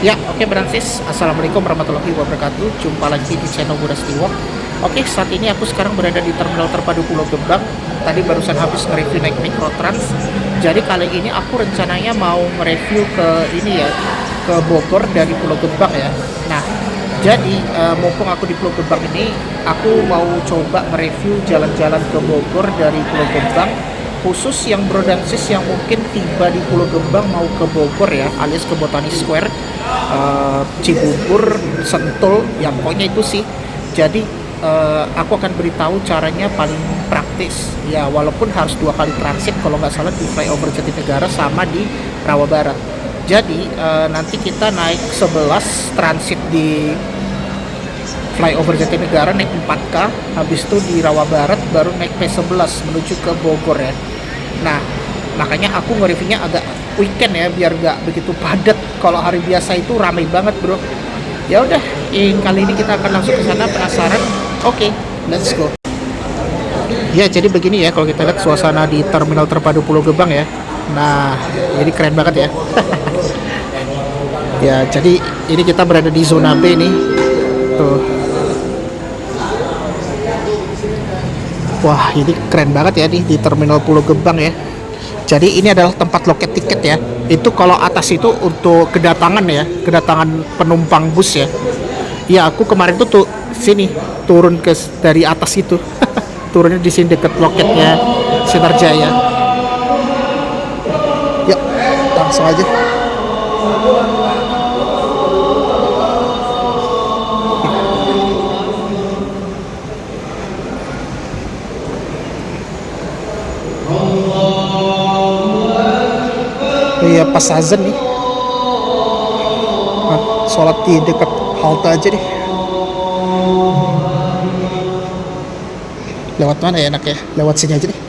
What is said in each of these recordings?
Ya, oke Bransis. Assalamualaikum warahmatullahi wabarakatuh. Jumpa lagi di channel Budas Tiwok. Oke, saat ini aku sekarang berada di Terminal Terpadu Pulau Gebang. Tadi barusan habis nge-review naik Mikrotrans. Jadi kali ini aku rencananya mau nge-review ke ini ya, ke Bogor dari Pulau Gebang ya. Nah, jadi mumpung aku di Pulau Gebang ini, aku mau coba mereview jalan-jalan ke Bogor dari Pulau Gebang, khusus yang Brodansis yang mungkin tiba di Pulau Gebang mau ke Bogor ya, alias ke Botani Square, Cibubur, Sentul, ya pokoknya itu sih. Jadi aku akan beritahu caranya paling praktis ya, walaupun harus 2 kali transit kalau nggak salah di flyover Jatinegara sama di Rawa Barat. Jadi nanti kita naik 11 transit di flyover Jatinegara, naik 4K, habis itu di Rawa Barat baru naik P11 menuju ke Bogor ya. Nah, makanya aku nge-reviewnya agak weekend ya, biar nggak begitu padat. Kalau hari biasa itu ramai banget bro. Ya udah, kali ini kita akan langsung ke sana. Penasaran? Oke, let's go. Ya, jadi begini ya kalau kita lihat suasana di Terminal Terpadu Pulau Gebang ya. Nah, jadi keren banget ya. Ya, jadi ini kita berada di zona B nih. Tuh. Wah, ini keren banget ya nih di Terminal Pulau Gebang ya. Jadi ini adalah tempat loket tiket ya. Itu kalau atas itu untuk kedatangan ya, kedatangan penumpang bus ya. Ya, aku kemarin tuh sini turun dari atas itu. Turunnya di sini dekat loketnya Sinarjaya. Ya, langsung aja. Iya, pas azan nih. Sholat di dekat halte aja deh. Lewat mana ya enak ya? Lewat sini aja deh.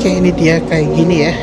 Oke, ini dia kayak gini ya.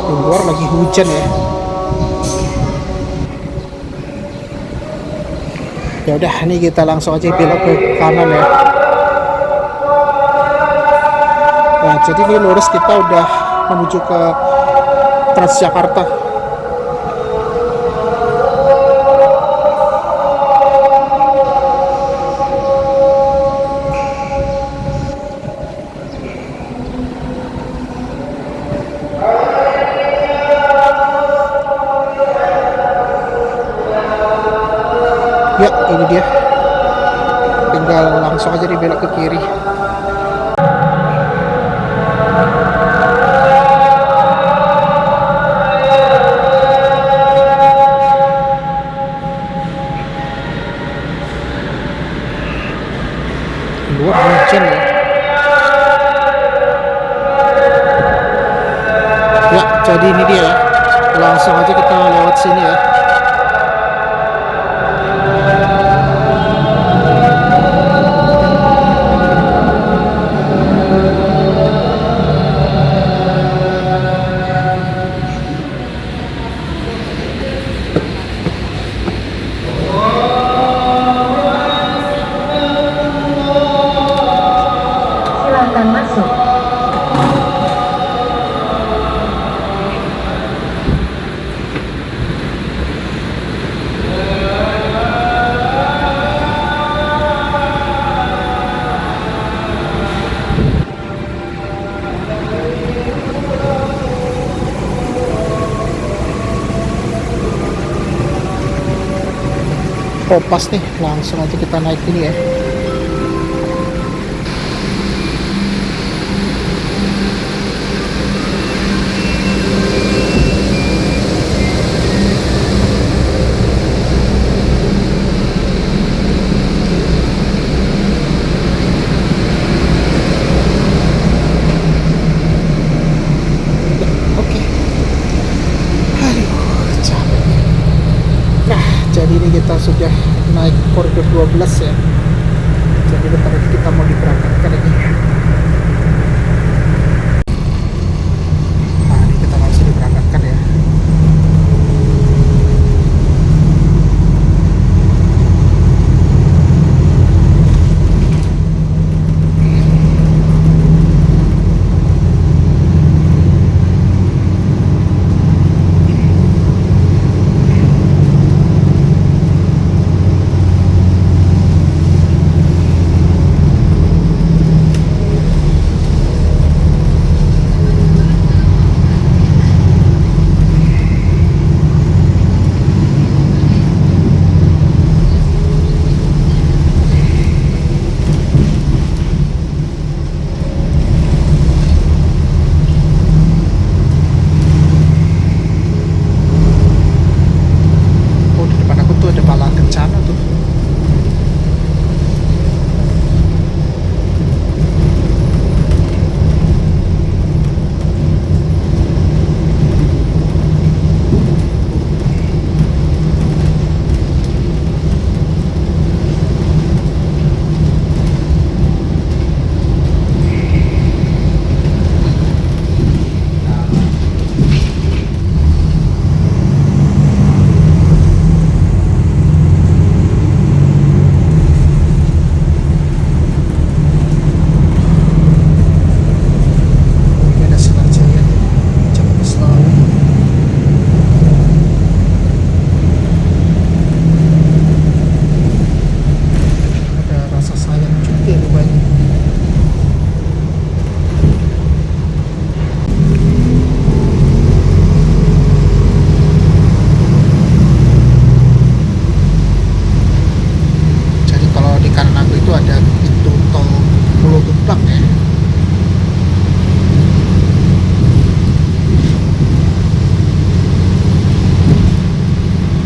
Di luar lagi hujan ya. Ya udah, ini kita langsung aja belok ke kanan ya. Nah, jadi ini lurus kita udah menuju ke Transjakarta. Ya, ini dia. Tinggal langsung aja dibelok ke kiri. Luar hujan ya. Ya, jadi ini dia ya. Langsung aja kita lewat sini ya. Silakan masuk. Kopas nih, langsung aja kita naik ini ya. Oke. Aduh, capek. Nah, jadi ini kita sudah naik koridor 12 ya. Jadi bentar lagi kita mau diberangkatkan ini. Nah, ini kita langsung diberangkatkan ya. Oh, di depan aku tuh ada Bala Kencana tuh. Ini ada Sinar Jaya tuh, Jakarta Selatan. Ada Rasa Sayang juga rupanya. Jadi kalau di kanan aku itu ada pintu tol Pulau Gebang ya.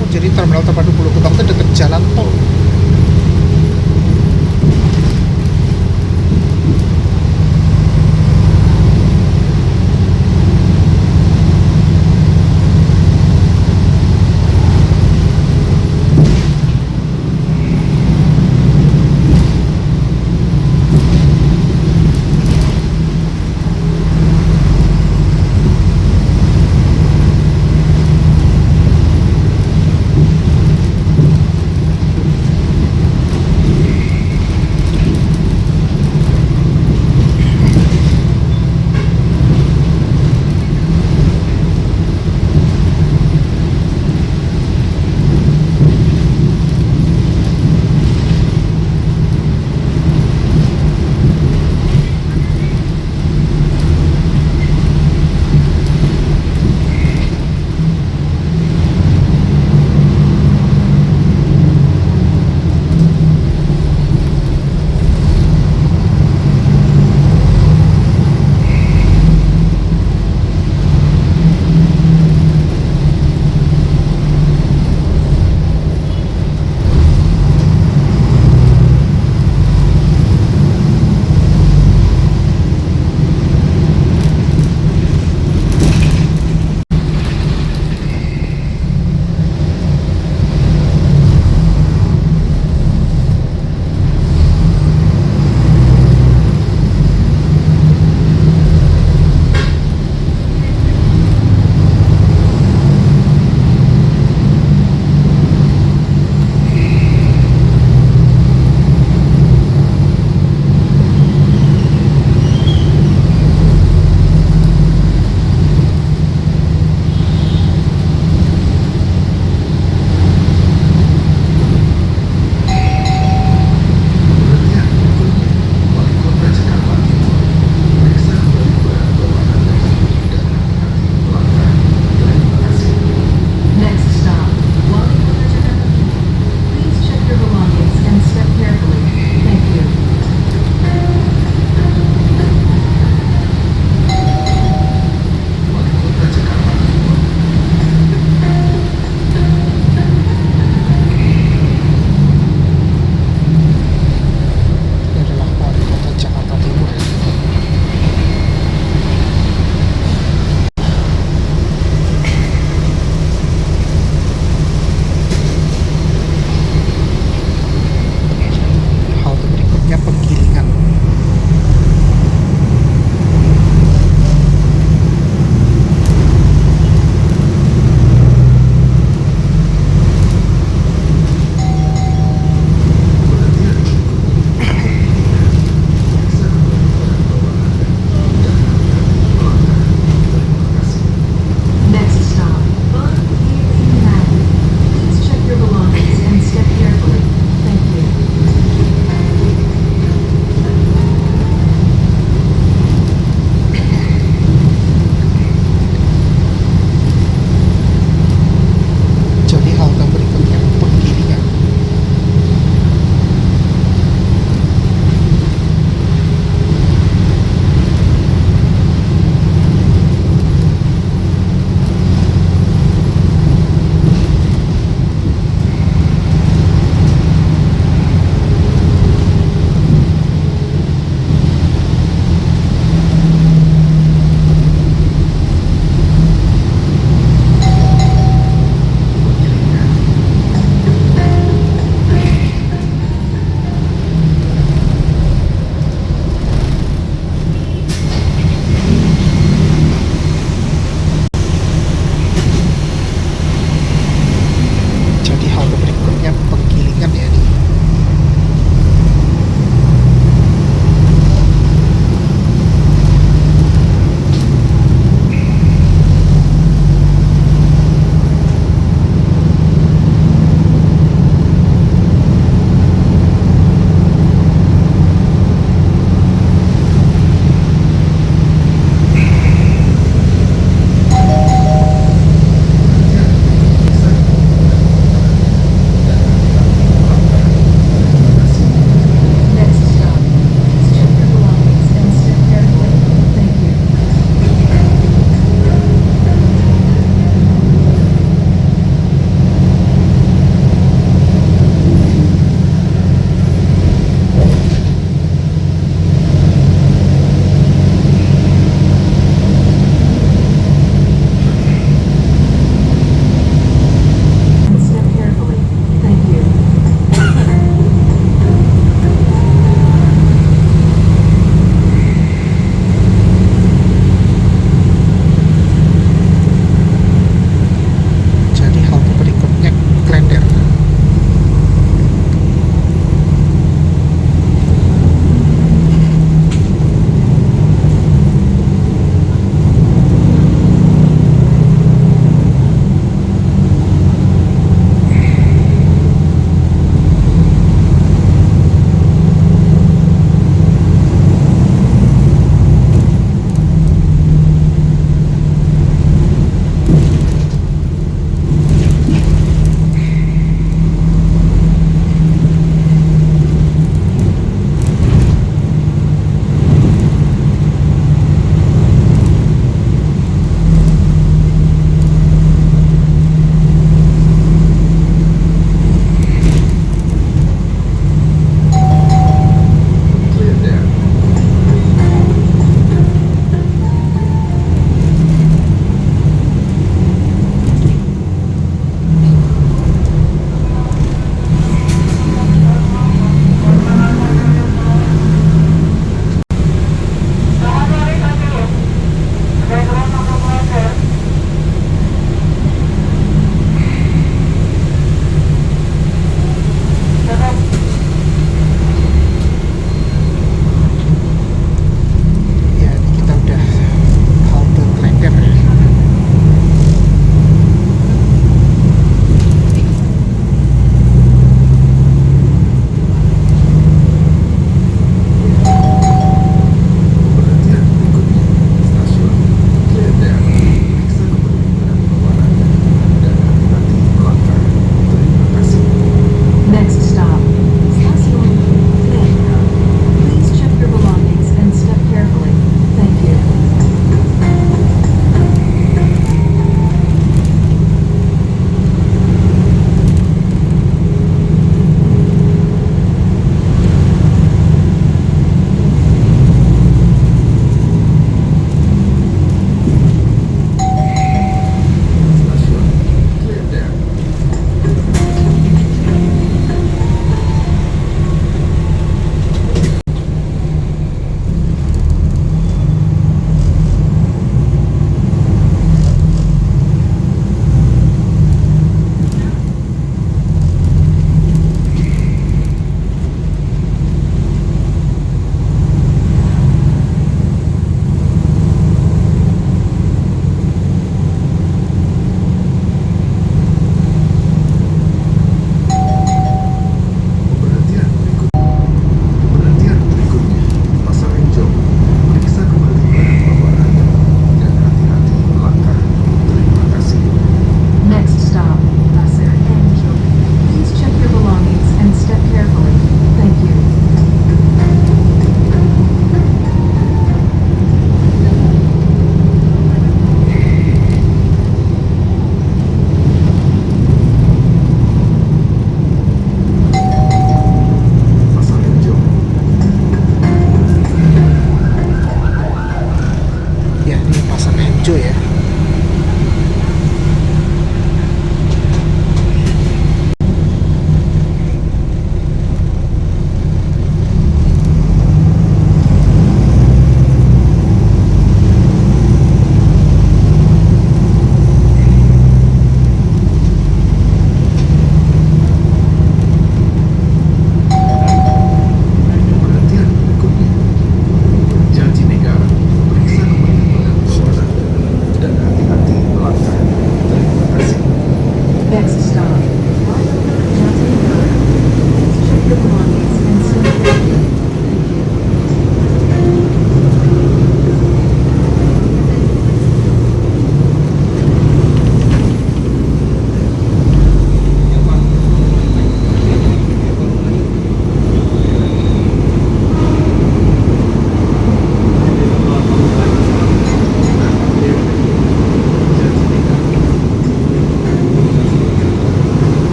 Oh, jadi terminal terpadu Pulau Gebang itu deket jalan tol.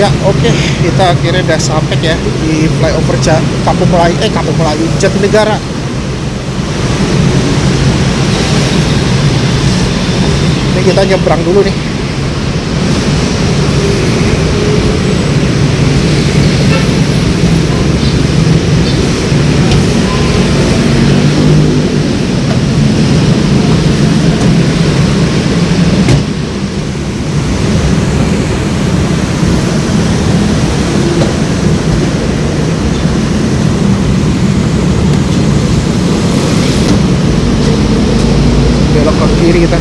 Ya oke, kita akhirnya udah sampai ya di flyover Kampung Melayu Jatinegara. Ini kita nyebrang dulu nih. Belok ke kiri kita.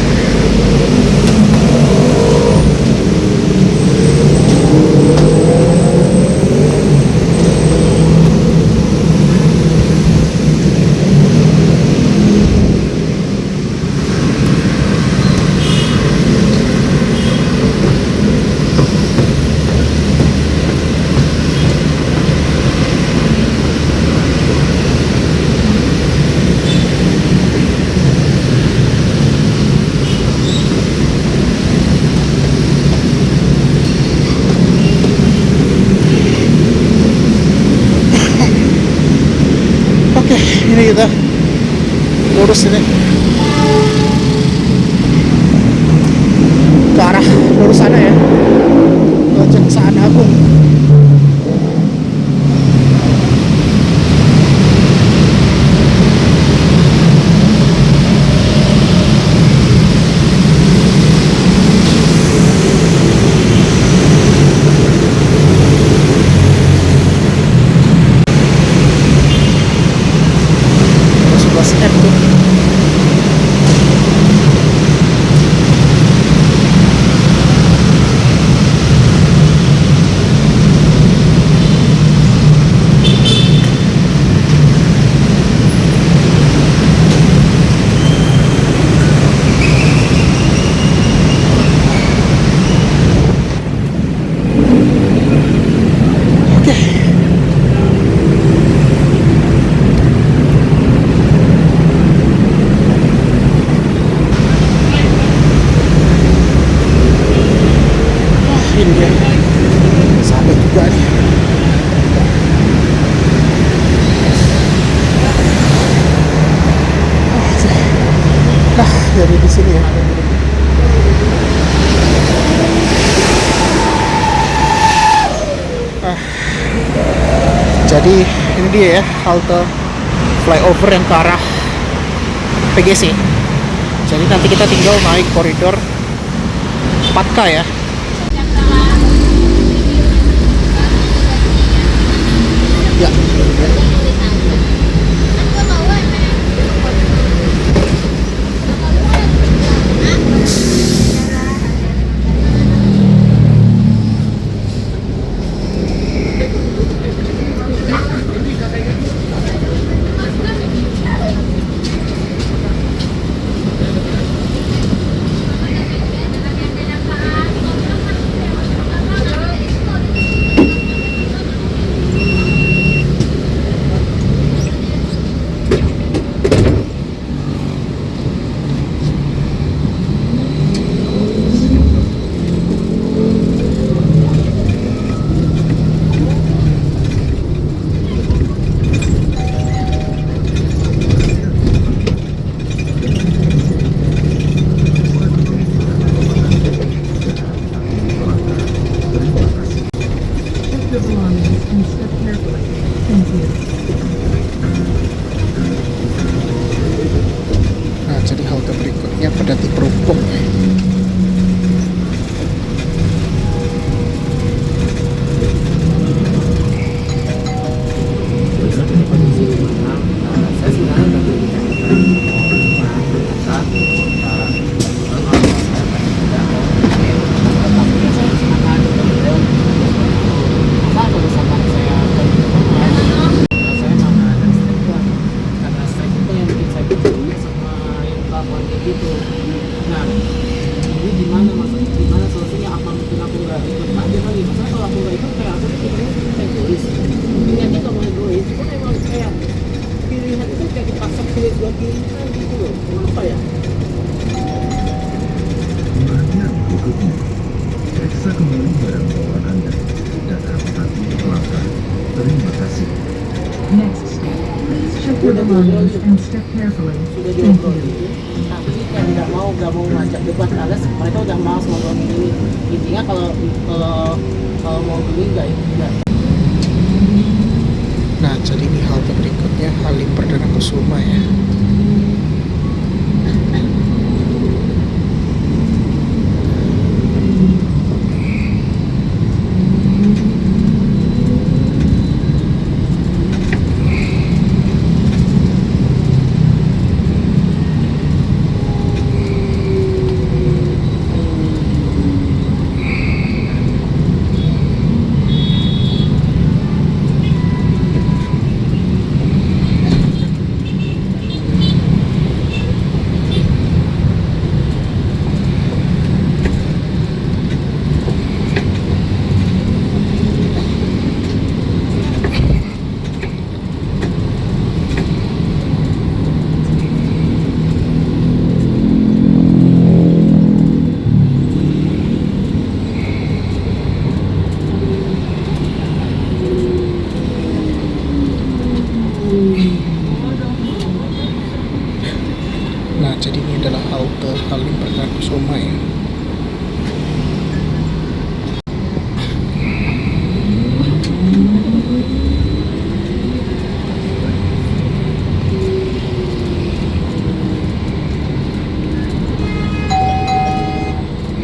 Oke, ini kita lurus ini ke arah lurus sana ya, ke Kejaksaan Agung. Terus 11M tuh. Oke. Ini dia, sampai juga nih. Nah, jadi di sini ya. Jadi ini dia ya, halte flyover yang ke arah PGC. Jadi nanti kita tinggal naik koridor 4K ya. Ya. Nah, jadi halte berikutnya Pedati Perumpung. gitu. Nah, ini gimana maksudnya, gimana solusinya? Apa mungkin aku nggak ikut aja kali? Maksudnya kalau aku nggak ikut kayak aku tuh pikirnya egois. Niatnya kamu egois, cuma emang kayak pilihan itu kayak dipaksa pilih dua pilihan gitu loh. Kenapa ya? Perhatian berikutnya, periksa kembali barang bawaan Anda. Terima kasih. Next stop. Please check your belongings and step carefully. Sudah Thank diobrol you. gitu. Tapi sih kayak nggak mau ngajak debat alias mereka udah malas ngobrolin ini. Intinya kalau kalau mau beli nggak. Nah, jadi ini halte berikutnya Halim Perdana Kusuma ya. Nah, jadi ini adalah halte Halim Perdana Kusuma ya.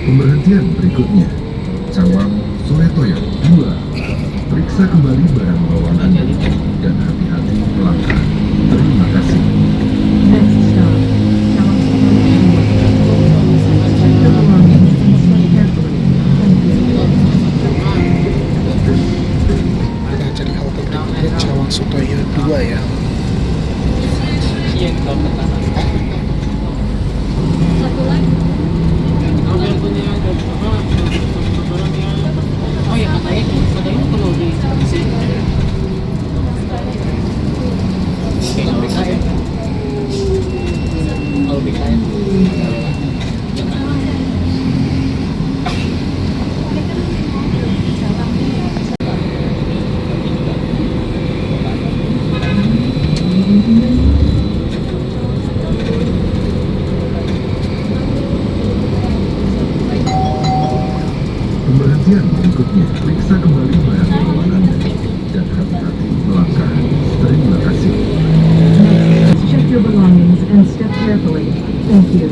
Pemberhentian berikutnya, Cawang Suretoyo 2. Periksa kembali barang bawaan Anda dan hati-hati melangkah. Terima kasih. Next stop. Cawang Suretoyo 2. Check your belongings and step carefully. Thank you. Nah, jadi halte berikutnya Cawang Sutoyo 2 ya. Iya kalau pertama. Kalau yang punya oh ya katanya kalau di sini kalau BKM kalau BKM Pemberhentian berikutnya, periksa kembali barang bawaan Anda dan hati-hati melangkah. Terima kasih. Next, check your belongings and step carefully. Thank you.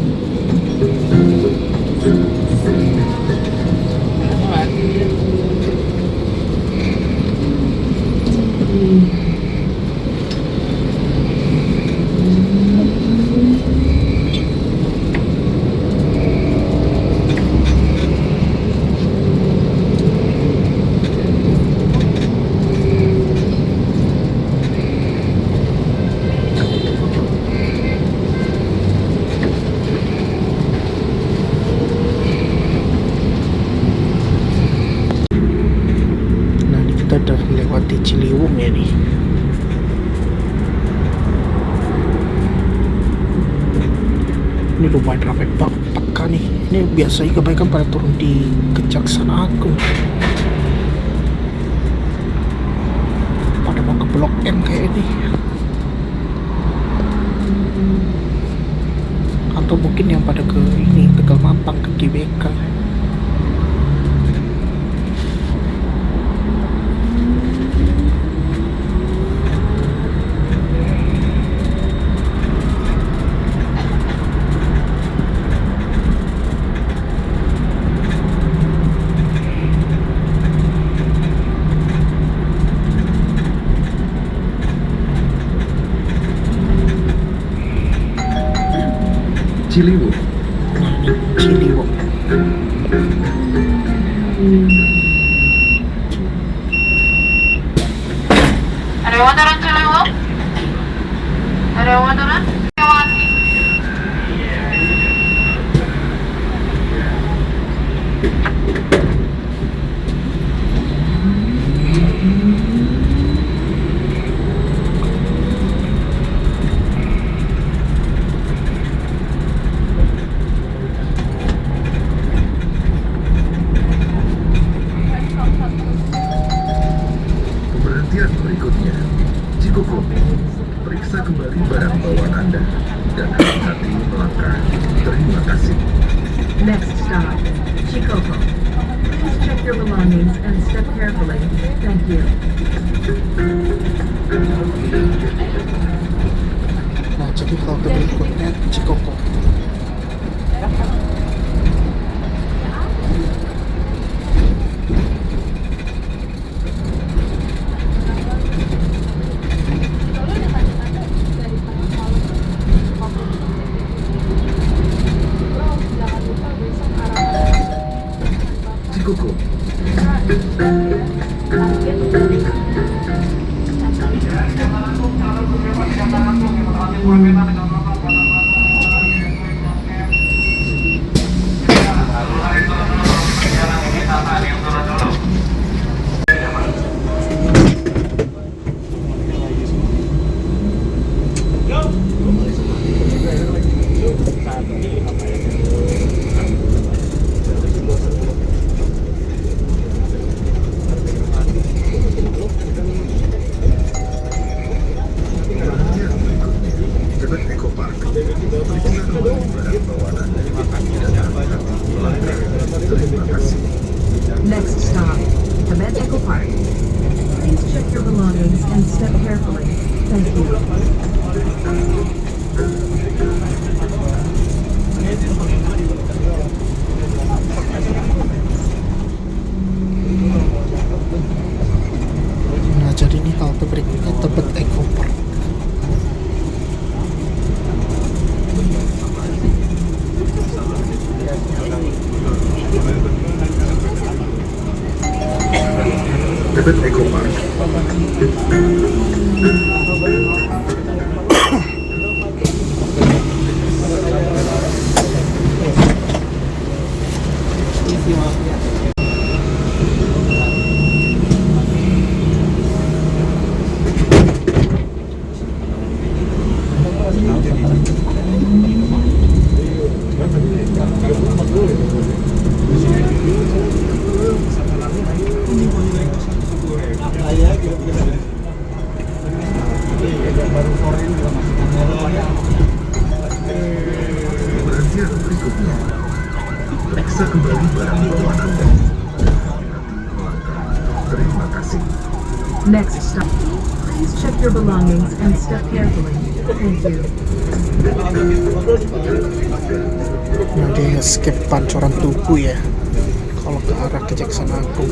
Nah, ini kita udah melewati Ciliwung ya nih. Ini lumayan ramai banget peka nih. Ini biasanya kebanyakan pada turun di Kejaksaan Agung. Pada mau ke Blok M kayak ini. Atau mungkin yang pada ke ini Tegal Mampang ke GBK. Ciliwung. Ciliwung. Ada yang mau turun Ciliwung? Ada yang mau turun? Lewati. Pemberhentian your belongings and step carefully. Thank you. Nah, jadi halte berikutnya Cikoko. Cikoko. Tebet Eco Park. Periksa kembali barang bawaan Anda dan hati-hati melanggar. Terima kasih. Next stop, Tibet Eco Park. Please check your belongings and step carefully. Thank you. Nah, jadi ini halte berikutnya Tebet Eco Park. Tebet Eco Park. Pemberhentian berikutnya. Periksa kembali barang bawaan Anda. Hati-hati melanggar. Terima kasih. Next stop, please check your belongings and step carefully. Thank you. Nah, dia skip Pancoran Tugu ya kalau ke arah Kejaksaan Agung.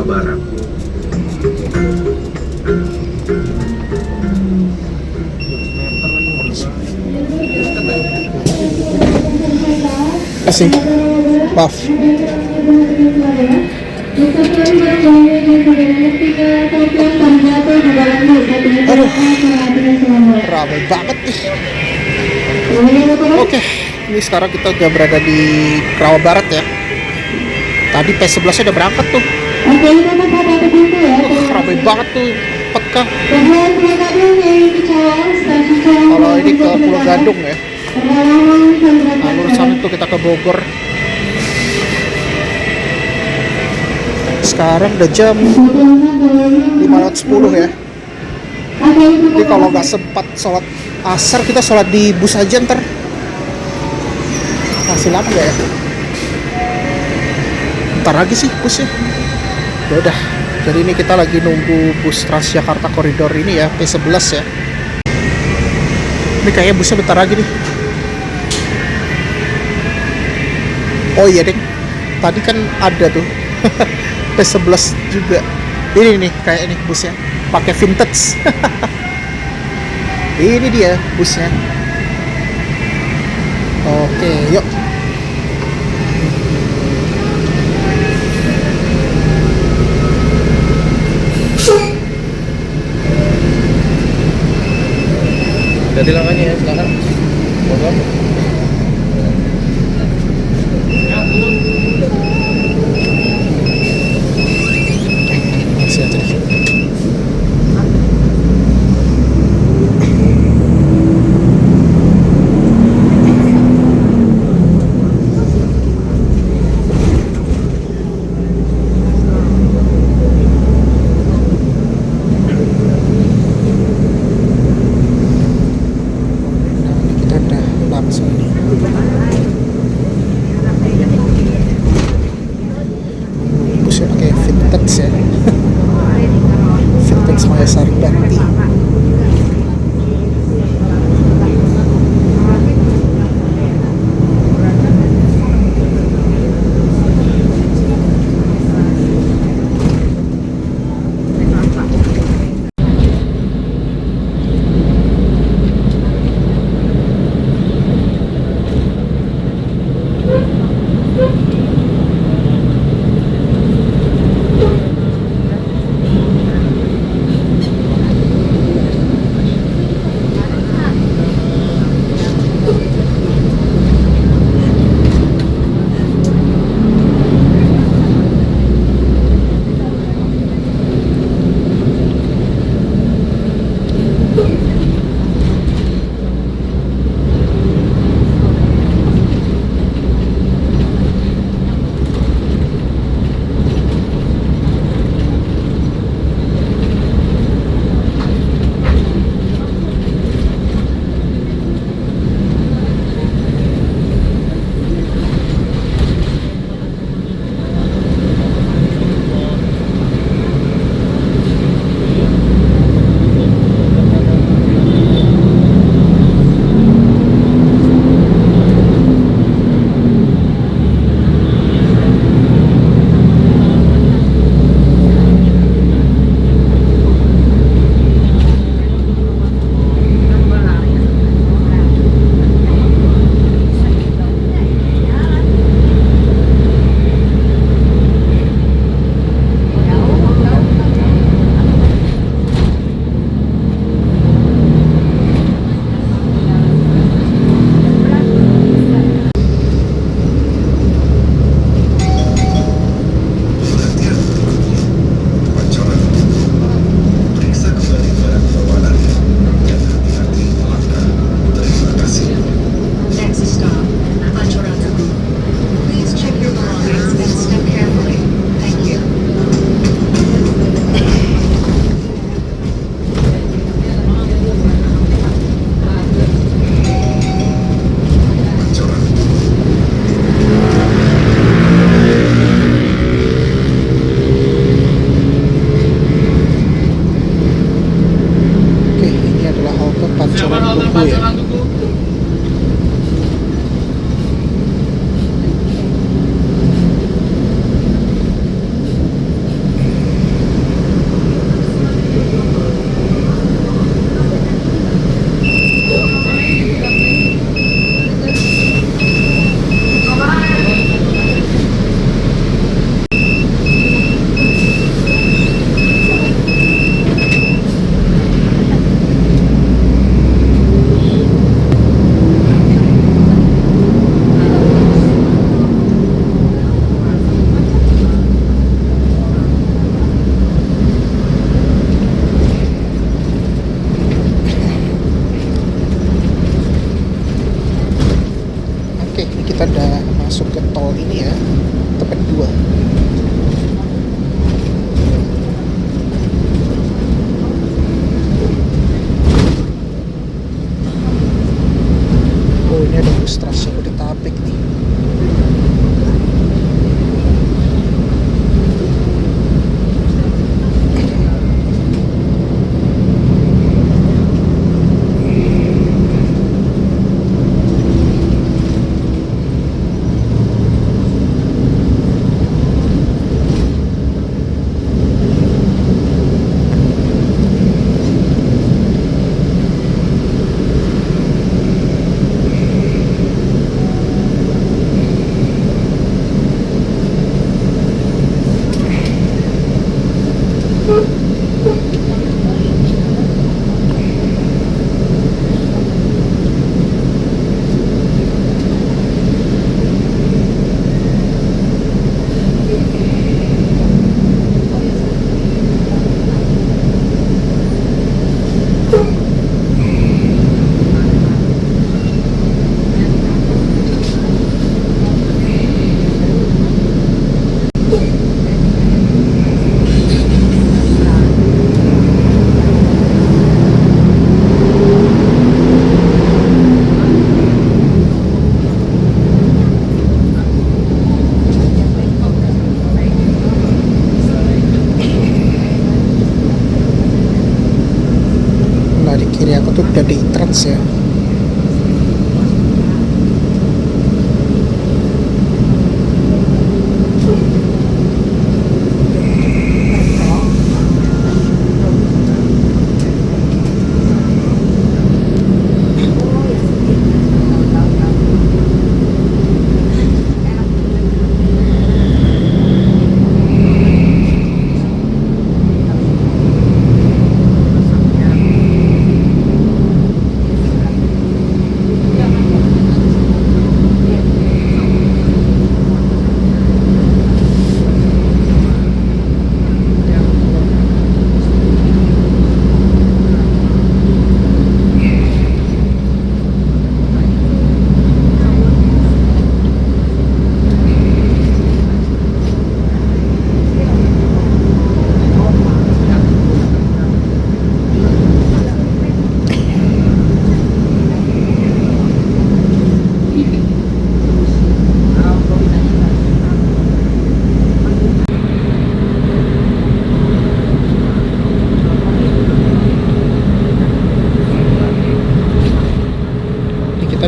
Barat. Kasih. Maaf. Aduh, ramai banget nih. Oke, ini sekarang kita udah berada di Rawa Barat ya. Tadi P11 udah berangkat tuh. Ramai banget tuh peka. Kalau ini ke Pulau Gadung ya. Nah, lulusan itu kita ke Bogor. Sekarang udah jam 5.10 ya. Jadi kalau nggak sempat sholat asar, kita sholat di bus aja ntar. Masih lama nggak ya? Ntar lagi sih busnya. Ya udah. Jadi ini kita lagi nunggu bus Transjakarta koridor ini ya, P11 ya. Ini kayaknya busnya bentar lagi nih. Oh iya deh, tadi kan ada tuh P11 juga. Ini nih kayak ini busnya, pakai vintage. Ini dia busnya. Oke, yuk. Jadi langkahnya ya silakan. Bogor. Masih aja deh. Kita udah langsung nih. Busnya pakai vintage ya. Vintage Maya Saribakti.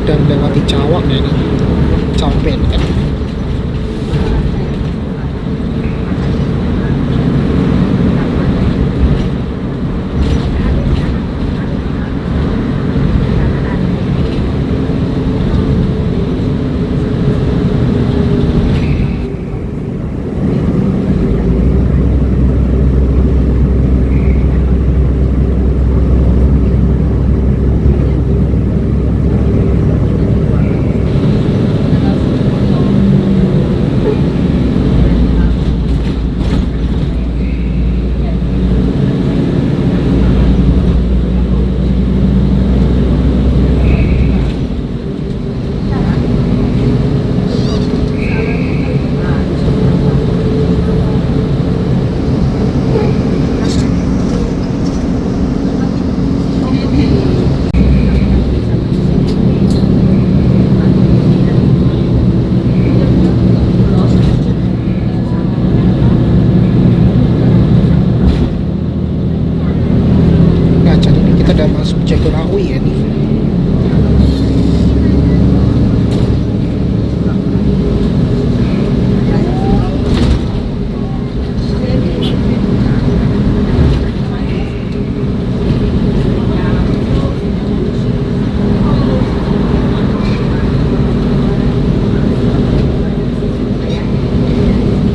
udah melewati Cawang ya nih, Cawang Benteng. Nah, jadi ini kita udah masuk Jagorawi ya nih.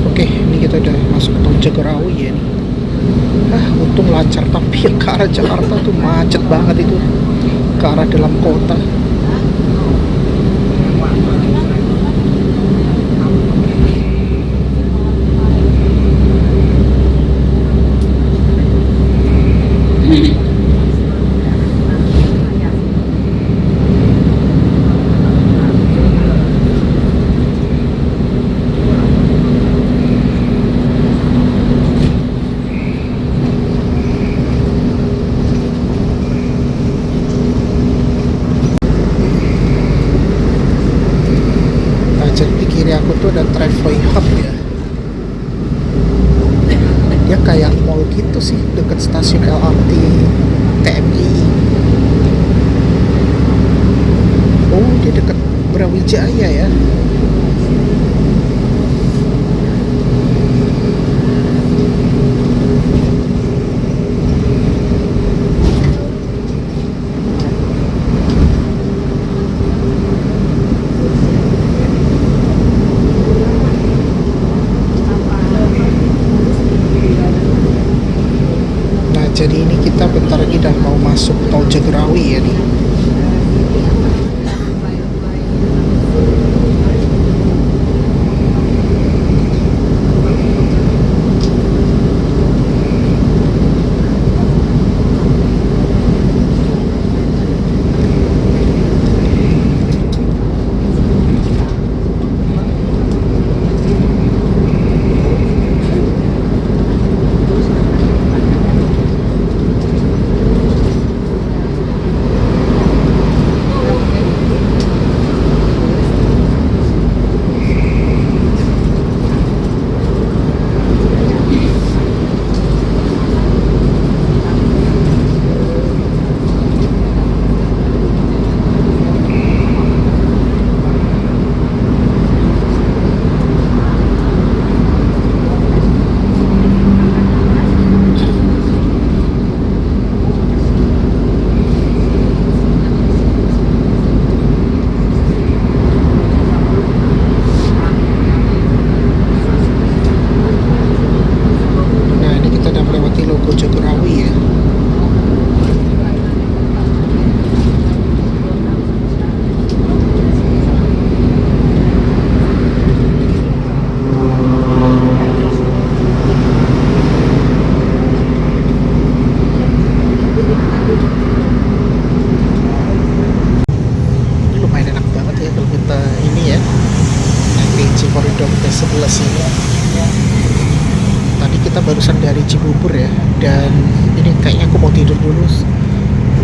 Oke, ini kita udah masuk tol Jagorawi ya nih. Untung lancar, tapi yang ke arah Jakarta tuh macet banget itu, ke arah dalam kota. Nah, jadi di kiri aku tuh ada Travoy Hub ya. Dia kayak mall gitu sih, deket stasiun LRT TMI. Oh, dia deket Brawijaya ya. Nah, jadi ini kita bentar lagi udah mau masuk tol Jagorawi ya nih. Nah, ini kita udah melewati logo Jagorawi ya. Ini lumayan enak banget ya kalau kita ini ya, naik PJ koridor ke-11 ini. Tadi kita barusan dari Cibubur ya, dan ini kayaknya aku mau tidur dulu.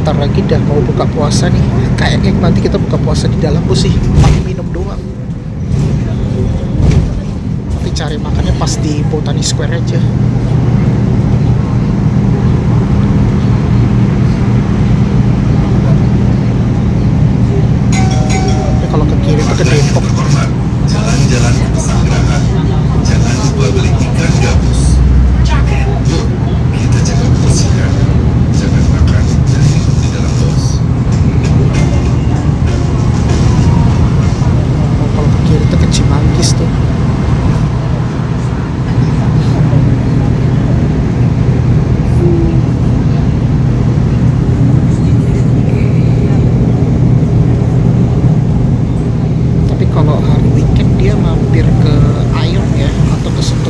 Ntar lagi udah mau buka puasa nih. Kayaknya nanti kita buka puasa di dalam bus sih, pakai minum doang. Tapi cari makannya pas di Botani Square aja.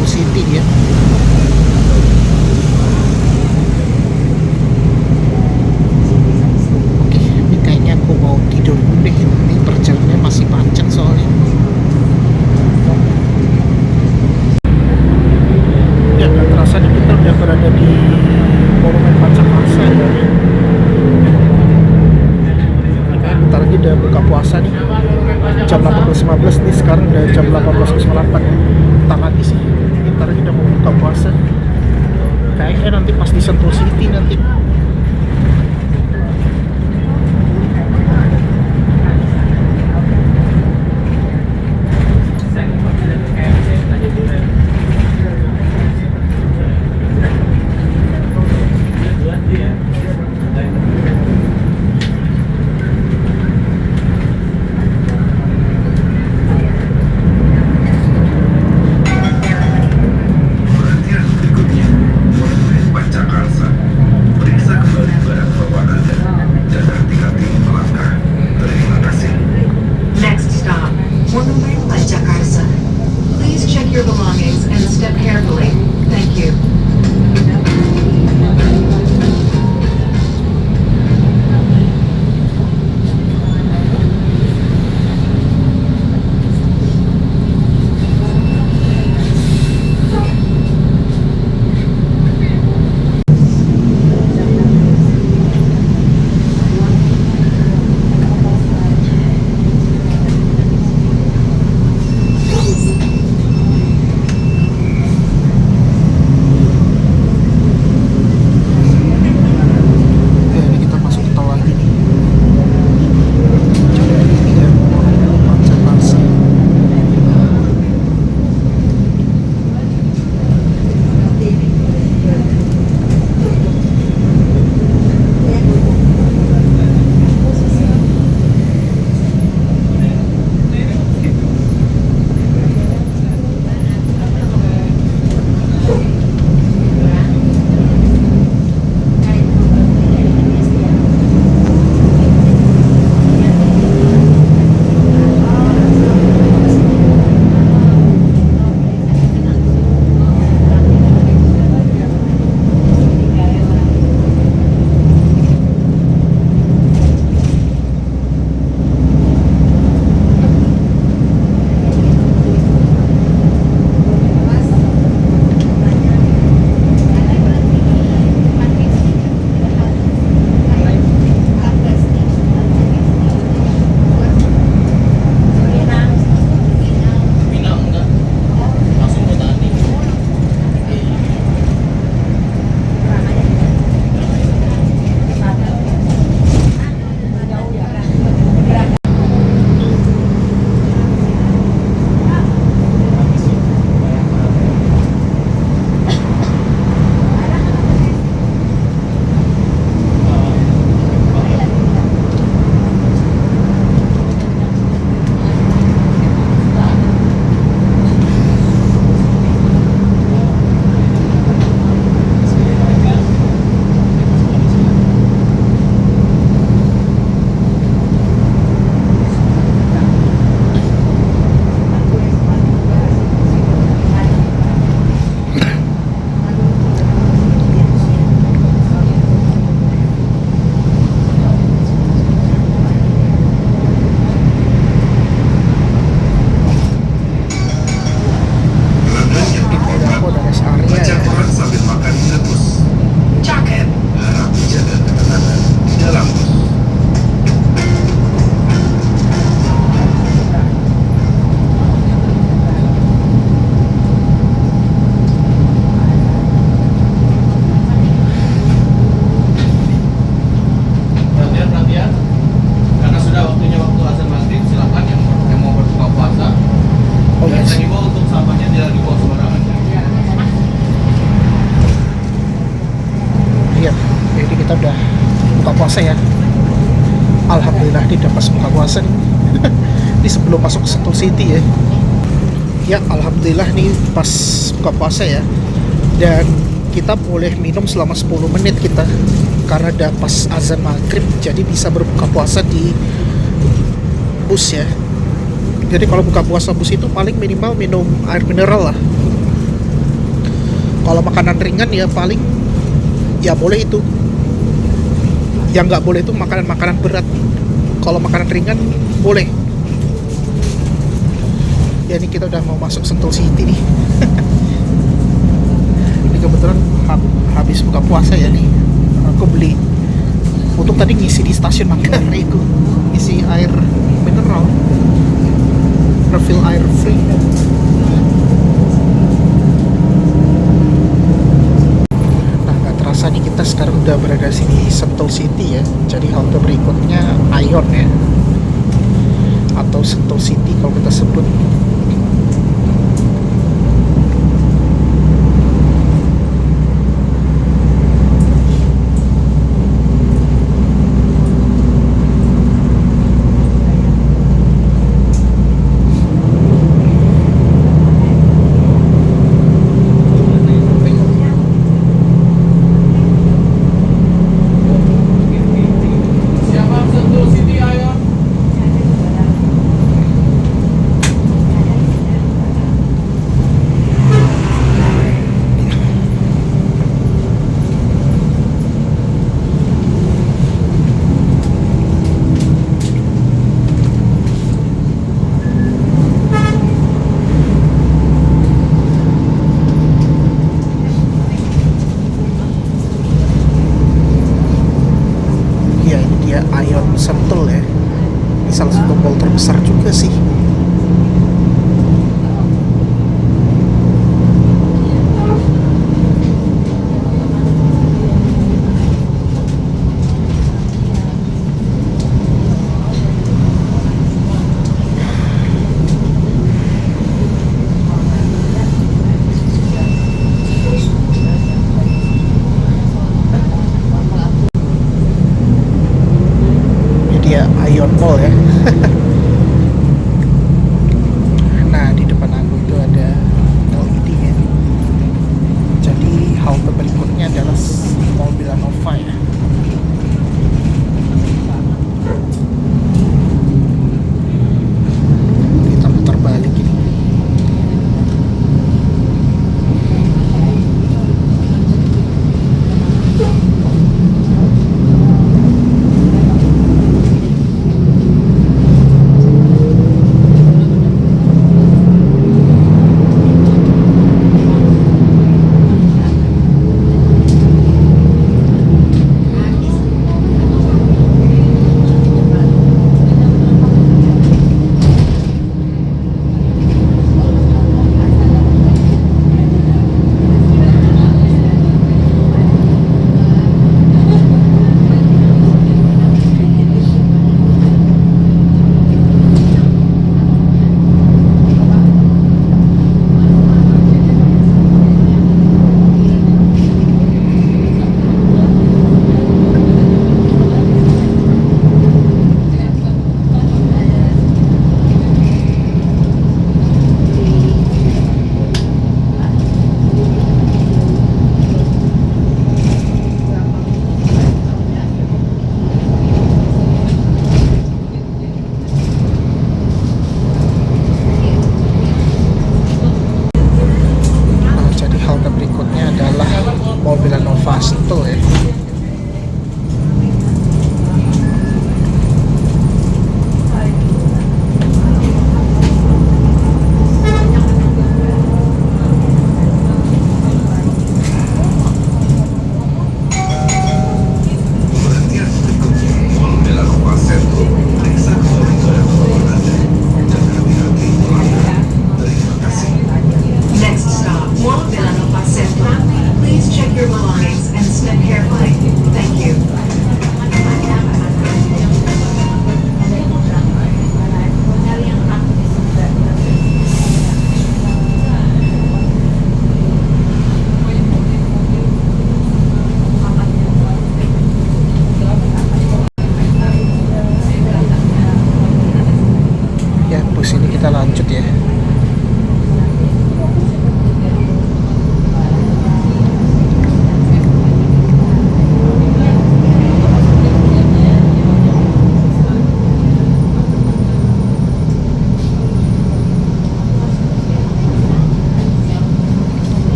Sentul City ya. Oke, ini kayaknya aku mau tidur dulu deh. Ini perjalanannya masih panjang soalnya. Ya nggak terasa nih kita udah berada di Monumen Pancakarsa ya. Bentar lagi udah buka puasa nih, jam 18.15 nih, sekarang udah jam 18.08 ya. Bentar lagi sih, bentar lagi udah mau buka puasa. Kayaknya nanti pas di Sentul City nanti. Perhatian berikutnya, Monumen Pancakarsa. Periksa kembali barang bawaan Anda dan hati-hati melangkah. Terima kasih. Next stop, Monumen Pancakarsa. Please check your belongings and step carefully. Thank you. Ya, ini kita masuk ke tol lagi nih. Jadi ini ya, Monumen Pancakarsa. puasa ya. Alhamdulillah ini udah pas buka puasa nih. Ini sebelum masuk ke Sentul City ya. Ya alhamdulillah nih pas buka puasa ya. Dan kita boleh minum selama 10 menit kita, karena udah pas azan maghrib, jadi bisa berbuka puasa di bus ya. Jadi kalau buka puasa bus itu paling minimal minum air mineral lah. Kalau makanan ringan ya paling ya boleh itu. Yang nggak boleh itu makanan-makanan berat. Kalau makanan ringan boleh. Ya ini kita udah mau masuk Sentul City nih. Ini kebetulan habis buka puasa ya nih. Aku beli untuk tadi ngisi di stasiun Manggarai itu, ngisi air mineral, refill air free. Nah nggak terasa nih kita sekarang udah berada di Sentul City ya. Jadi halte berikutnya Ion ya, atau Sentul City kalau kita sebut. Ya ini dia Ion Sentul ya. Ini salah satu mall terbesar juga sih. Ini dia Ion Mall ya.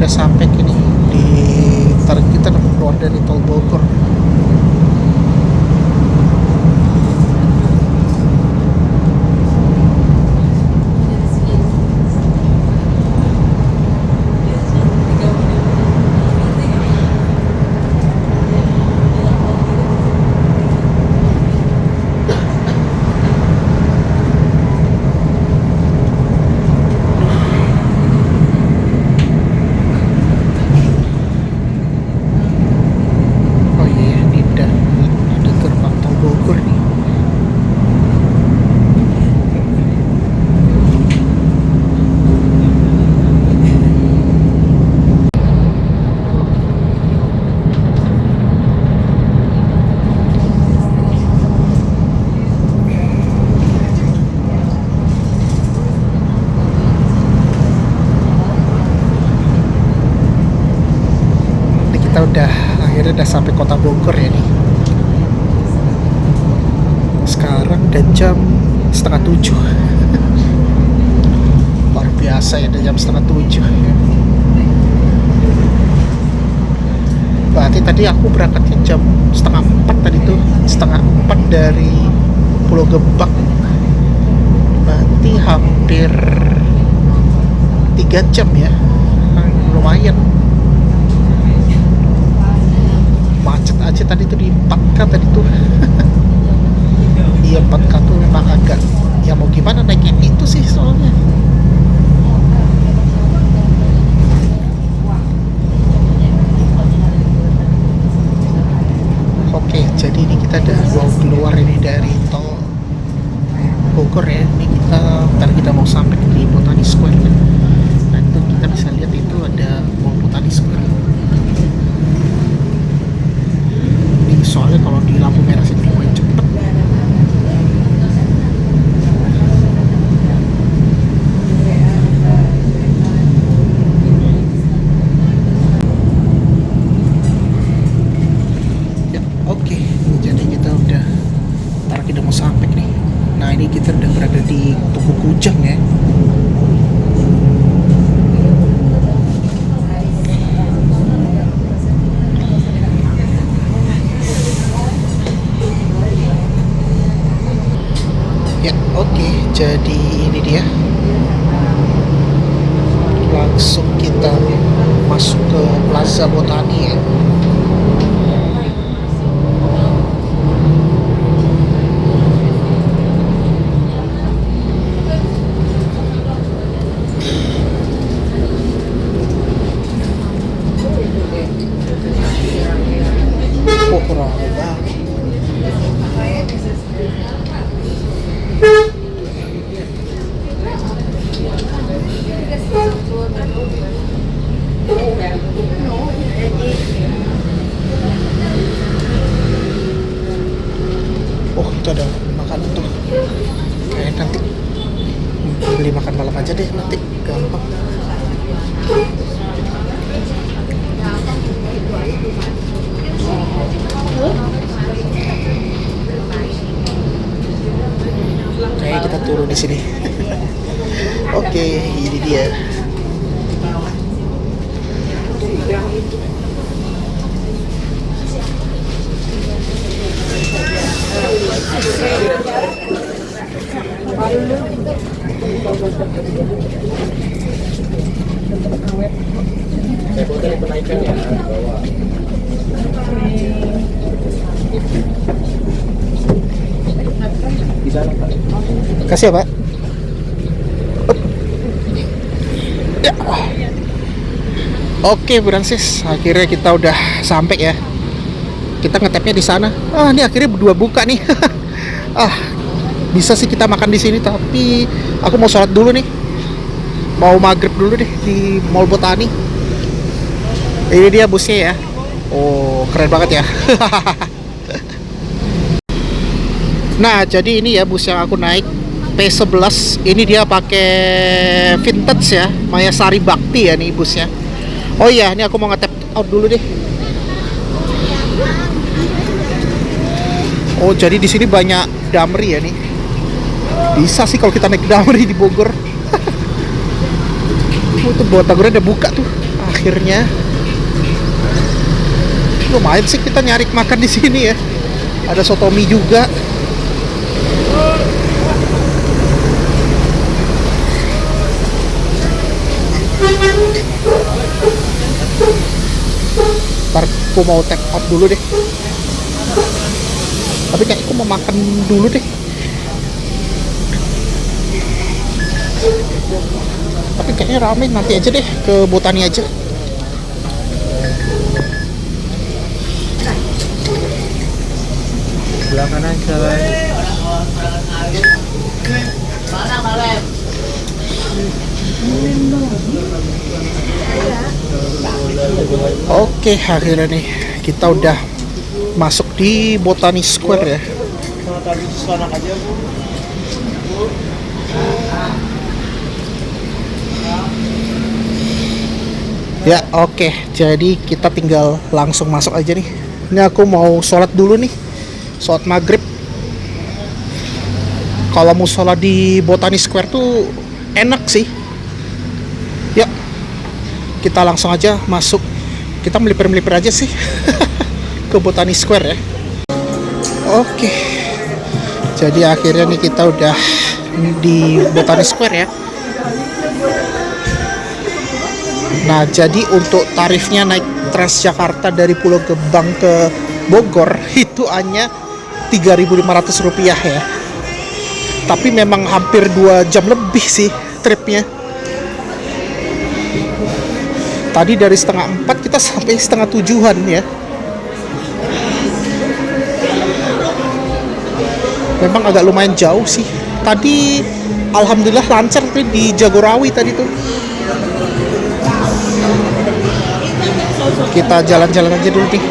udah sampai ini di target kita udah keluar dari tol Bogor. Oh iya, ini ada gerbang tol Bogor nih. Ini kita akhirnya udah sampai kota Bogor ya nih. Sekarang udah jam 6:30. Luar biasa ya, udah jam 6:30. Berarti tadi aku berangkatnya jam 3:30 tadi tuh, 3:30 dari Pulau Gebang. Berarti hampir 3 jam ya. Lumayan. Macet aja tadi tuh di 4K tadi tuh. Iya, 4K tuh memang agak, ya mau gimana, naiknya itu sih soalnya. Oke, jadi ini kita udah mau keluar ini dari tol Bogor ya. Ini kita mau sampai di Botani Square kan. Nah itu kita bisa lihat itu ada Mall Botani Square. Ini soalnya kalau di lampu merah sini lumayan cepet. Ya, oke. Jadi kita udah mau sampai nih. Nah ini kita udah berada di Toko Kujang ya. Ya, oke. Jadi ini dia. Langsung kita masuk ke Plaza Botani ya. Oh, ramai banget. Oh, itu ada makanan tuh. Kayak nanti beli makan malam aja deh, nanti gampang. Kayaknya kita turun di sini. Oke, ini dia. Kasih ya, Pak. Ya. Oke, Bu Ransis, akhirnya kita udah sampai ya. Kita ngetapnya di sana. Ah, ini akhirnya berdua buka nih. Ah, bisa sih kita makan di sini, tapi aku mau sholat dulu nih. Mau maghrib dulu deh di Mall Botani. Ini dia busnya ya. Oh, keren banget ya. Nah, jadi ini ya bus yang aku naik P11. Ini dia pakai vintage ya, Mayasari Bakti ya nih busnya. Oh iya, ini aku mau nge-tap out dulu deh. Oh, jadi di sini banyak Damri ya nih. Bisa sih kalau kita naik Damri di Bogor. Oh, tuh Botagornya udah buka tuh. akhirnya. Lumayan sih kita nyari makan di sini ya. Ada soto mie juga. Ntar aku mau take out dulu deh. Tapi kayak aku mau makan dulu deh. Tapi kayaknya rame, nanti aja deh ke Botani aja. Sebelah kanan jalan. Oke, akhirnya nih kita udah masuk di Botani Square ya. Ya oke, jadi kita tinggal langsung masuk aja nih. Ini aku mau sholat dulu nih, sholat maghrib. Kalau mau sholat di Botani Square tuh enak sih. Ya, kita langsung aja masuk. Kita melipir-melipir aja sih ke Botani Square ya. Oke, jadi akhirnya nih kita udah di Botani Square ya. Nah, jadi untuk tarifnya naik Transjakarta dari Pulau Gebang ke Bogor itu hanya Rp3.500 ya. Tapi memang hampir 2 jam lebih sih tripnya. Tadi dari 3:30 kita sampai 6:30 ya. Memang agak lumayan jauh sih. Tadi alhamdulillah lancar tuh di Jagorawi tadi tuh. Kita jalan-jalan aja dulu nih.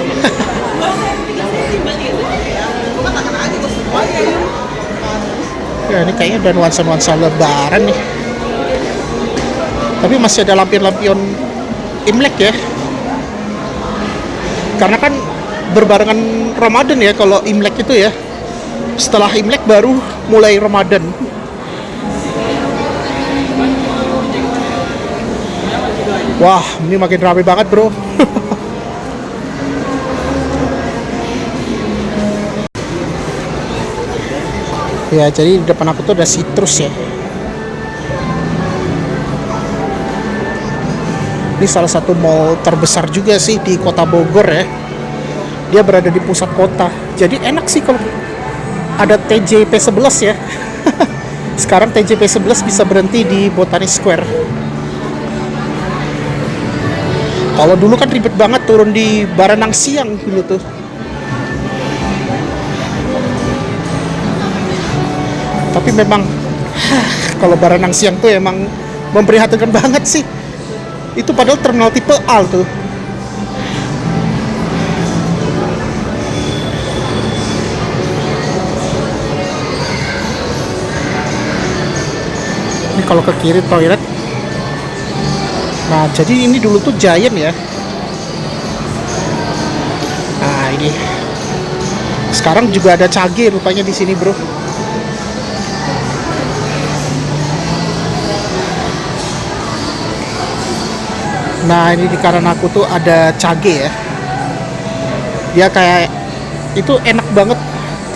Ya ini kayaknya udah nuansa-nuansa lebaran nih. Tapi masih ada lampion-lampion Imlek ya. Karena kan berbarengan Ramadan ya kalau Imlek itu ya. Setelah Imlek baru mulai Ramadan. Wah, ini makin ramai banget bro. Ya, jadi di depan aku tuh ada Citrus ya. Ini salah satu mall terbesar juga sih di kota Bogor ya. Dia berada di pusat kota. Jadi enak sih kalau ada TJP 11 ya. Sekarang TJP 11 bisa berhenti di Botani Square. Kalau dulu kan ribet banget turun di Baranang Siang dulu tuh. Tapi memang kalau Baranang Siang tuh emang memprihatinkan banget sih. Itu padahal terminal tipe A tuh. Ini kalau ke kiri toilet. Nah, jadi ini dulu tuh Giant ya. Nah, ini. Sekarang juga ada Cage rupanya di sini, bro. Nah, ini di kanan aku tuh ada Cage ya. Dia kayak itu enak banget,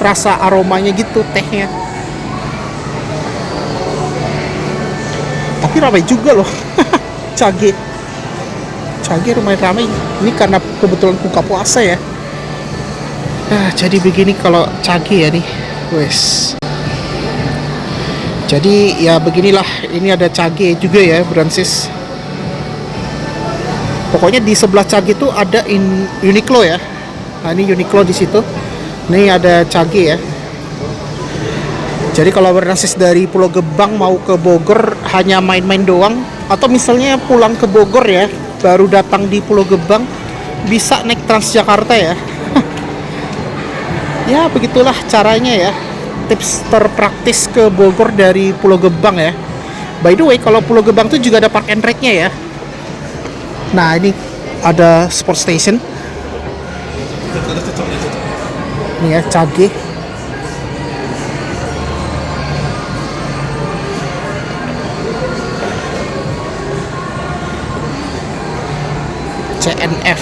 rasa aromanya gitu tehnya. Tapi ramai juga loh. Cage lumayan ramai. Ini karena kebetulan buka puasa ya. Nah, jadi begini kalau Cage ya nih. Wes. Jadi ya beginilah. Ini ada Cage juga ya, Bransis. Pokoknya di sebelah Cage itu ada Uniqlo ya. Nah, ini Uniqlo di situ. Ini ada Cage ya. Jadi kalau Bransis dari Pulau Gebang mau ke Bogor hanya main-main doang, atau misalnya pulang ke Bogor ya, baru datang di Pulau Gebang, bisa naik Transjakarta ya. Ya begitulah caranya ya. Tips terpraktis ke Bogor dari Pulau Gebang ya. By the way, kalau Pulau Gebang tuh juga ada park and ride-nya ya. Nah, ini ada sport station. Ini ya, Cage. CNF.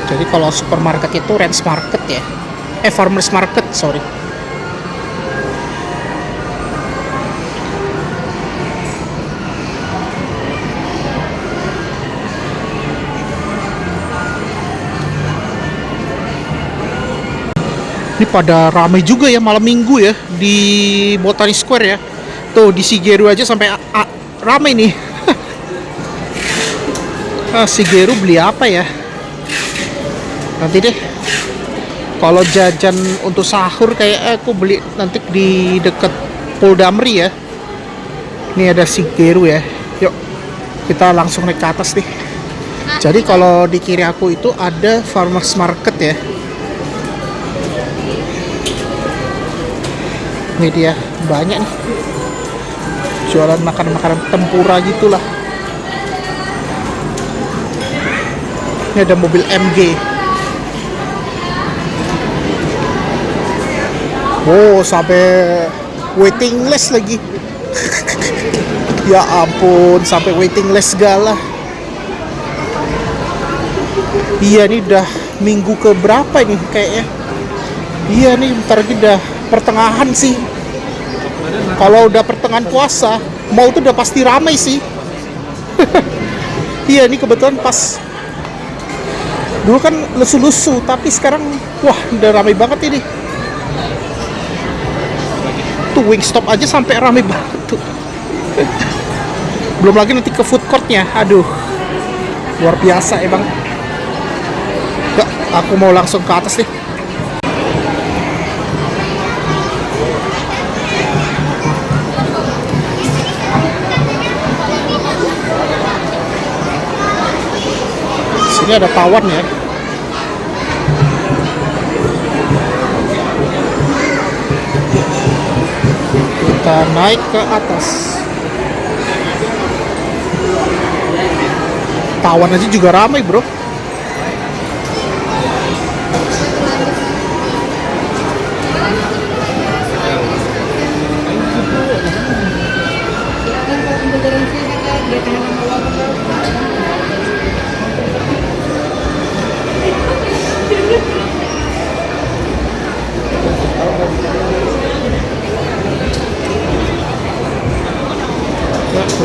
Jadi kalau supermarket itu range market ya, farmers market, sorry. Ini pada ramai juga ya malam minggu ya di Botanic Square ya. Tuh di Shigeru aja sampai ramai nih. Shigeru beli apa ya? Nanti deh. Kalau jajan untuk sahur kayak aku beli nanti di deket Poldamri ya. Ini ada Shigeru ya. Yuk kita langsung naik ke atas nih. Jadi kalau di kiri aku itu ada farmers market ya. Ini dia banyak nih jualan makanan-makanan tempura gitulah. Ini ada mobil MG. Oh, sampai waiting list lagi. Ya ampun, sampai waiting list segala. Iya, nih udah minggu ke berapa ini kayaknya. Iya nih, bentar lagi udah pertengahan sih. Kalau udah pertengahan puasa, mall tuh udah pasti ramai sih. Iya, ini kebetulan pas. Dulu kan lesu-lesu, tapi sekarang wah udah ramai banget ini. Tuh Wingstop aja sampai ramai banget tuh. Belum lagi nanti ke food courtnya. Aduh, luar biasa emang. Gak, aku mau langsung ke atas nih. Sini ada tawon ya. Kita naik ke atas. Tawon aja juga ramai, bro.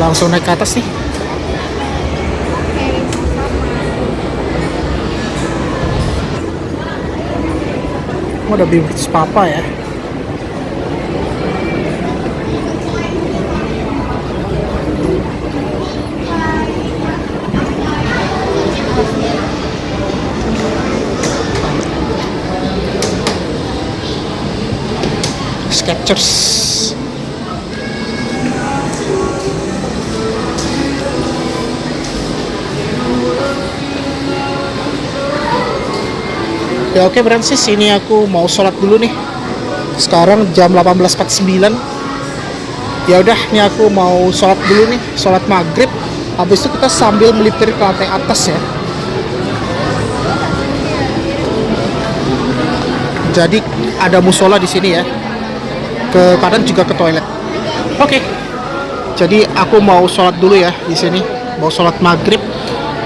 Langsung naik ke atas nih. Oh, ada bibit papa ya. Skechers. Ya oke Francis, ini aku mau sholat dulu nih. Sekarang jam 18.49. Ya udah, ini aku mau sholat dulu nih, sholat maghrib. Habis itu kita sambil melipir ke lantai atas ya. Jadi ada musola di sini ya. Ke kanan juga ke toilet. Oke. Jadi aku mau sholat dulu ya di sini. Mau sholat maghrib.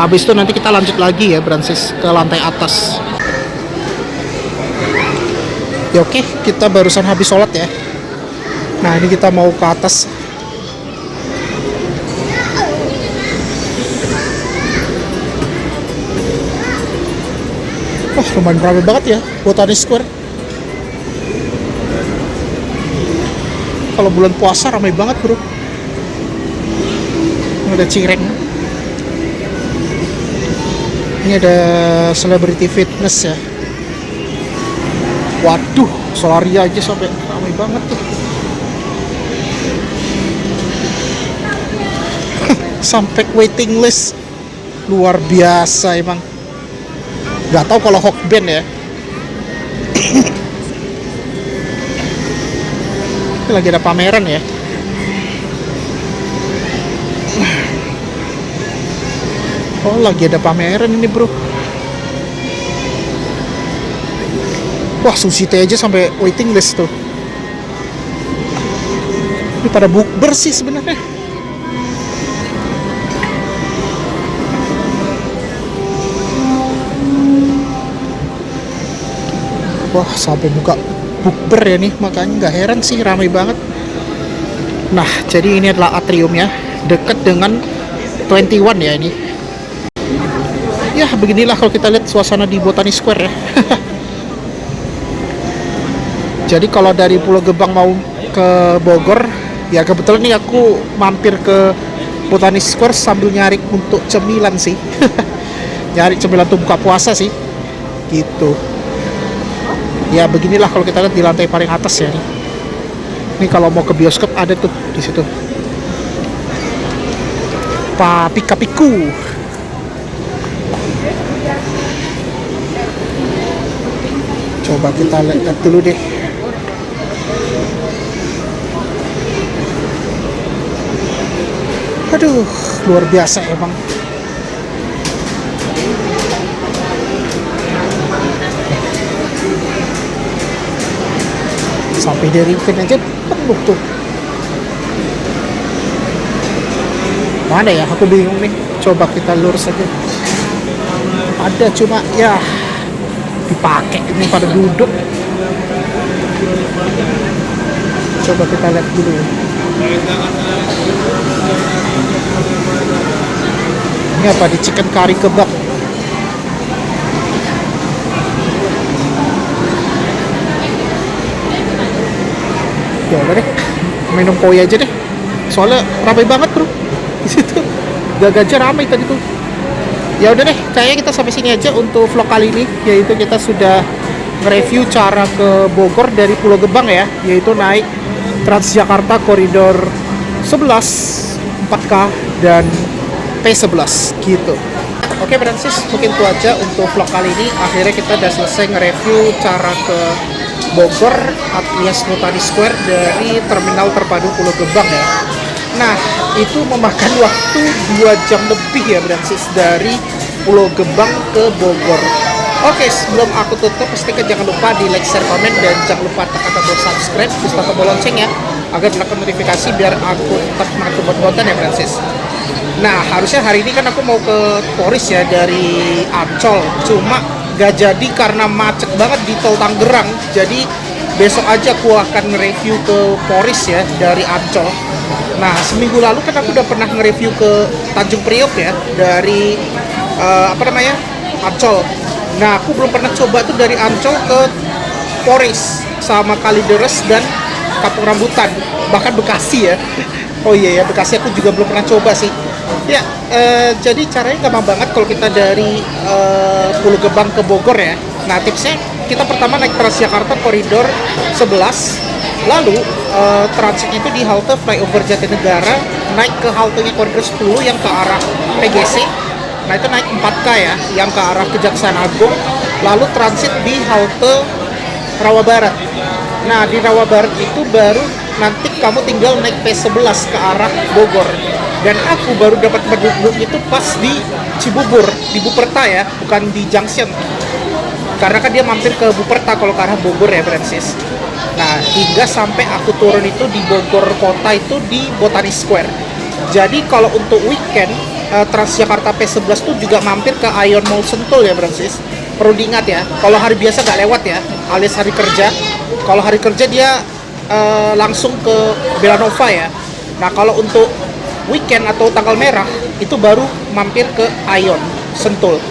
Habis itu nanti kita lanjut lagi ya Francis ke lantai atas. Ya oke, kita barusan habis sholat ya. Nah ini kita mau ke atas. Wah lumayan ramai banget ya Botanic Square. Kalau bulan puasa ramai banget bro. Ini ada cireng. Ini ada celebrity fitness ya. Waduh, Solaria aja sampai ramai banget tuh. Sampai waiting list. Luar biasa emang. Gak tahu kalau Hokben ya. Ini lagi ada pameran ya. Oh, lagi ada pameran ini, bro. Wah, Sushi Teh aja sampai waiting list tuh. Ini pada bukber sih sebenarnya. Wah, sampai buka bukber ya nih, makanya nggak heran sih ramai banget. Nah, jadi ini adalah atriumnya, dekat dengan 21 ya ini. Ya, beginilah kalau kita lihat suasana di Botani Square ya. Jadi kalau dari Pulau Gebang mau ke Bogor, ya kebetulan nih aku mampir ke Botani Square sambil nyari untuk cemilan sih. Nyari cemilan untuk buka puasa sih. Gitu. Ya beginilah kalau kita lihat di lantai paling atas ya nih. Ini kalau mau ke bioskop ada tuh di situ. Pika-piku. Coba kita lihat dulu deh. Aduh, luar biasa emang. Sampai dari weekend aja penuh tuh. Mana ya? Aku bingung nih. Coba kita lurus aja. Ada cuma ya dipakai ini pada duduk. Coba kita lihat dulu. Ini apa di chicken curry kebab? Ya udah deh, minum koi aja deh. Soalnya ramai banget bro di situ. Gajah ramai tadi tuh. Ya udah deh, kayaknya kita sampai sini aja untuk vlog kali ini. Yaitu kita sudah nge-review cara ke Bogor dari Pulau Gebang ya, yaitu naik Transjakarta koridor 11, 4K dan P11 gitu. Oke Francis, mungkin itu aja untuk vlog kali ini. Akhirnya kita udah selesai nge-review cara ke Bogor alias Botani Square dari terminal terpadu Pulau Gebang ya. Nah, itu memakan waktu 2 jam lebih ya Francis dari Pulau Gebang ke Bogor. Oke, sebelum aku tutup, pastikan jangan lupa di like, share, komen, dan jangan lupa tekan tombol subscribe, terus tombol lonceng ya, agar mendapatkan notifikasi biar aku tetap semangat buat konten ya Francis. Nah, harusnya hari ini kan aku mau ke Poris ya dari Ancol, cuma gak jadi karena macet banget di tol Tangerang. Jadi besok aja aku akan nge-review ke Poris ya dari Ancol. Nah, seminggu lalu kan aku udah pernah nge-review ke Tanjung Priok ya dari Ancol. Nah, aku belum pernah coba tuh dari Ancol ke Poris sama Kalideres dan Kampung Rambutan, bahkan Bekasi ya. Oh iya ya, Bekasi aku juga belum pernah coba sih. Ya, jadi caranya gampang banget kalau kita dari Pulau Gebang ke Bogor ya. Nah, tipsnya kita pertama naik Transjakarta koridor 11, lalu transit itu di halte flyover Jatinegara, naik ke haltenya koridor 10 yang ke arah PGC. Nah, itu naik 4K ya, yang ke arah Kejaksaan Agung, lalu transit di halte Rawa Barat. Nah, di Rawa Barat itu baru nanti kamu tinggal naik P11 ke arah Bogor. Dan aku baru dapat berduduk itu pas di Cibubur, di Buperta ya, bukan di Junction. Karena kan dia mampir ke Buperta kalau ke arah Bogor ya, Francis. Nah, hingga sampai aku turun itu di Bogor kota itu di Botani Square. Jadi kalau untuk weekend, Transjakarta P11 tuh juga mampir ke Ion Mall Sentul ya, Francis. Perlu diingat ya, kalau hari biasa nggak lewat ya, alias hari kerja. Kalau hari kerja dia langsung ke Belanova ya. Nah, kalau untuk weekend atau tanggal merah itu baru mampir ke Ion Sentul.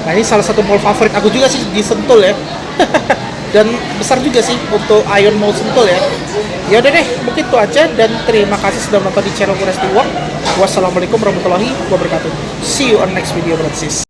Nah, ini salah satu mall favorit aku juga sih di Sentul ya. Dan besar juga sih untuk Ion Mall Sentul ya. Ya udah deh, mungkin itu aja, dan terima kasih sudah menonton di channel Kuresti Walk. Wassalamualaikum warahmatullahi wabarakatuh. See you on next video, Francis.